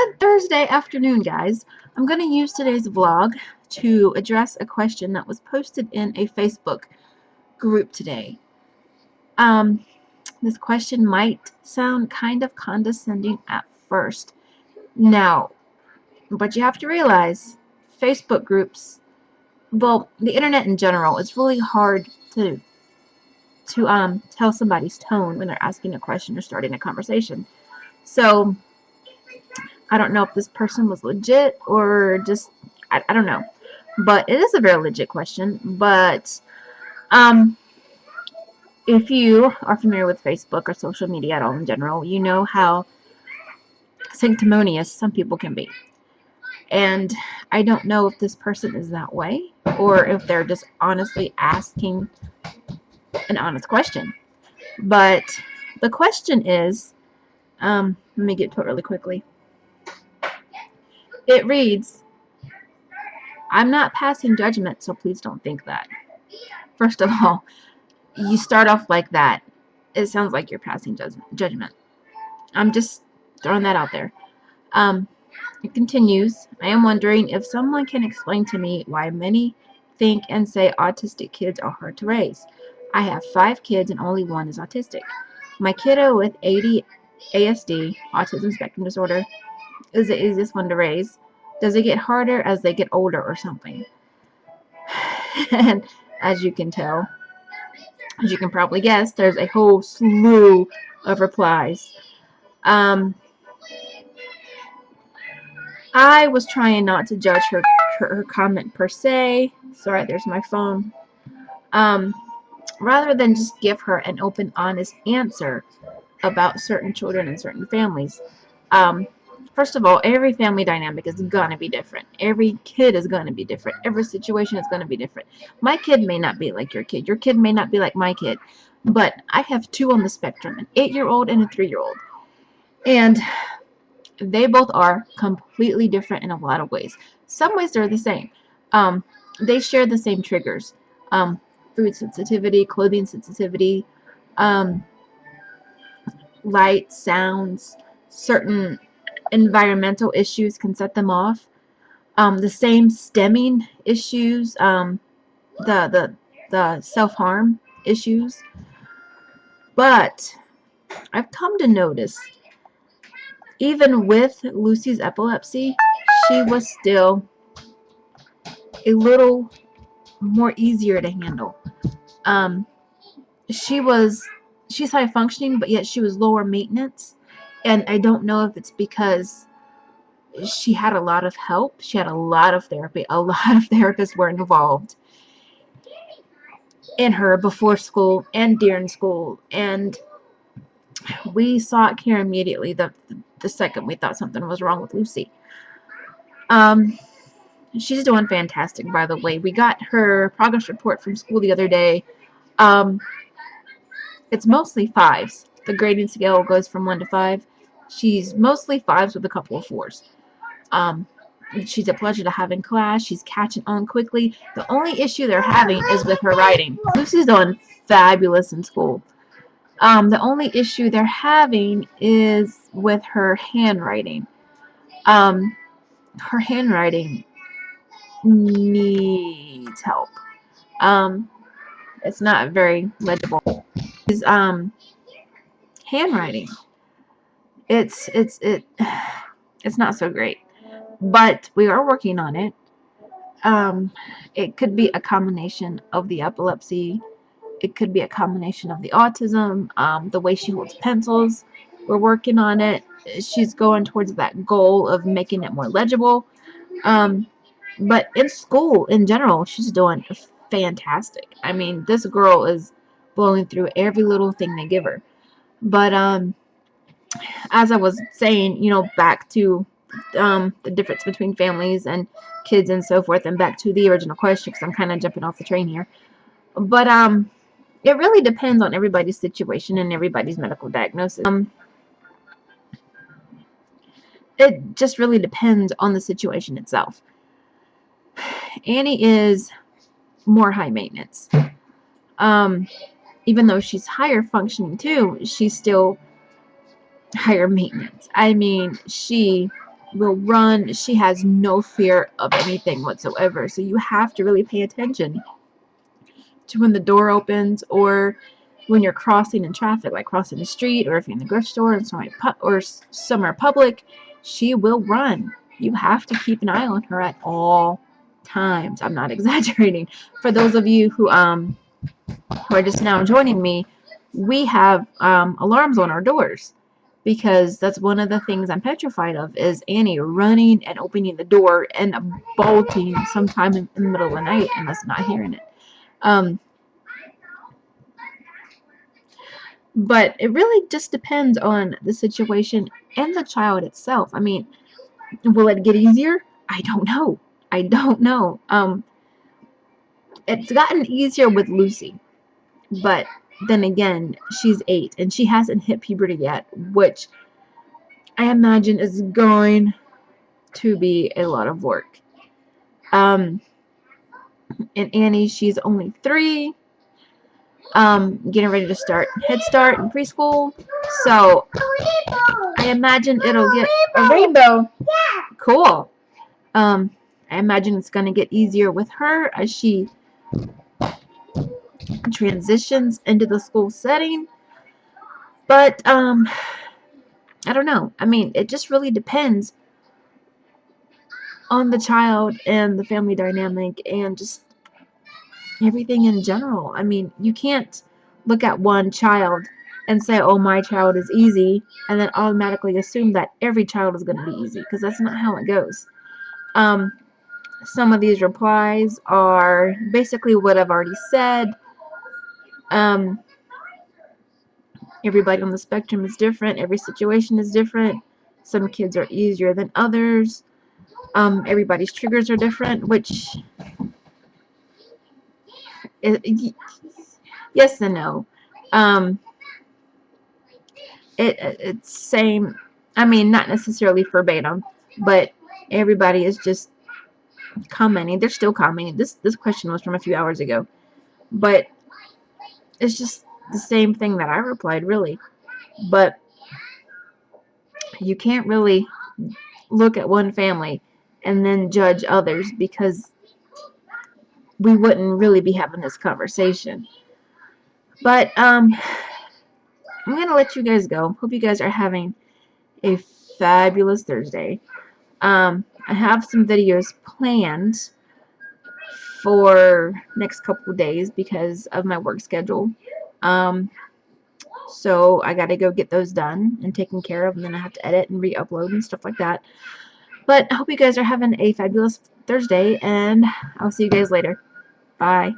Good Thursday afternoon, guys. I'm going to use today's vlog to address a question that was posted in a Facebook group today. This question might sound kind of condescending at first. Now, but you have to realize Facebook groups, well, the internet in general, it's really hard to tell somebody's tone when they're asking a question or starting a conversation. So I don't know if this person was legit or just, I don't know. But it is a very legit question. But if you are familiar with Facebook or social media at all in general, you know how sanctimonious some people can be. And I don't know if this person is that way or if they're just honestly asking an honest question. But the question is, let me get to it really quickly. It reads, I'm not passing judgment, so please don't think that. First of all, you start off like that. It sounds like you're passing judgment. I'm just throwing that out there. It continues, I am wondering if someone can explain to me why many think and say autistic kids are hard to raise. I have 5 kids and only one is autistic. My kiddo with ASD, autism spectrum disorder, is the easiest one to raise. Does it get harder as they get older or something? And as you can tell, as you can probably guess, there's a whole slew of replies. I was trying not to judge her comment per se. Sorry, there's my phone. Rather than just give her an open, honest answer about certain children and certain families. First of all, every family dynamic is going to be different. Every kid is going to be different. Every situation is going to be different. My kid may not be like your kid. Your kid may not be like my kid. But I have 2 on the spectrum, an 8-year-old and a 3-year-old. And they both are completely different in a lot of ways. Some ways they're the same. They share the same triggers. Food sensitivity, clothing sensitivity, light, sounds, certain environmental issues can set them off. The same stemming issues, the self-harm issues. But I've come to notice, even with Lucy's epilepsy, she was still a little more easier to handle. She's high functioning, but yet she was lower maintenance. And I don't know if it's because she had a lot of help. She had a lot of therapy. A lot of therapists were involved in her before school and during school. And we sought care immediately the second we thought something was wrong with Lucy. She's doing fantastic, by the way. We got her progress report from school the other day. It's mostly 5s. The grading scale goes from 1 to 5. She's mostly 5s with a couple of 4s. She's a pleasure to have in class. She's catching on quickly. The only issue they're having is with her writing. Lucy's doing fabulous in school. The only issue they're having is with her handwriting. Her handwriting needs help. It's not very legible. It's handwriting. It's not so great, but we are working on it. It could be a combination of the epilepsy. It could be a combination of the autism, the way she holds pencils. We're working on it. She's going towards that goal of making it more legible. But in school, in general, she's doing fantastic. I mean, this girl is blowing through every little thing they give her. But as I was saying, back to the difference between families and kids and so forth, and back to the original question, because I'm kind of jumping off the train here. But it really depends on everybody's situation and everybody's medical diagnosis. It just really depends on the situation itself. Annie is more high maintenance. Even though she's higher functioning too, she's still higher maintenance. I mean, she will run. She has no fear of anything whatsoever. So you have to really pay attention to when the door opens, or when you're crossing in traffic, like crossing the street, or if you're in the grocery store and somewhere public. She will run. You have to keep an eye on her at all times. I'm not exaggerating. For those of you who are just now joining me, we have alarms on our doors, because that's one of the things I'm petrified of, is Annie running and opening the door and bolting sometime in the middle of the night and us not hearing it. But it really just depends on the situation and the child itself. I mean, will it get easier? I don't know. I don't know. It's gotten easier with Lucy, but then again, she's 8 and she hasn't hit puberty yet, which I imagine is going to be a lot of work. And Annie, she's only 3, getting ready to start Head Start and preschool. So I imagine it'll get a rainbow. Cool. I imagine it's going to get easier with her as she transitions into the school setting. But I don't know. I mean, it just really depends on the child and the family dynamic and just everything in general. I mean, you can't look at one child and say, oh, my child is easy, and then automatically assume that every child is going to be easy, because that's not how it goes. Some of these replies are basically what I've already said. Everybody on the spectrum is different. Every situation is different. Some kids are easier than others. Everybody's triggers are different, which yes and no. It's same. I mean, not necessarily verbatim, but everybody is just commenting. They're still commenting. This question was from a few hours ago, but it's just the same thing that I replied, really. But you can't really look at one family and then judge others, because we wouldn't really be having this conversation. But I'm gonna let you guys go. Hope you guys are having a fabulous Thursday. I have some videos planned for next couple of days because of my work schedule. So I got to go get those done and taken care of, and then I have to edit and re-upload and stuff like that. But I hope you guys are having a fabulous Thursday, and I'll see you guys later. Bye.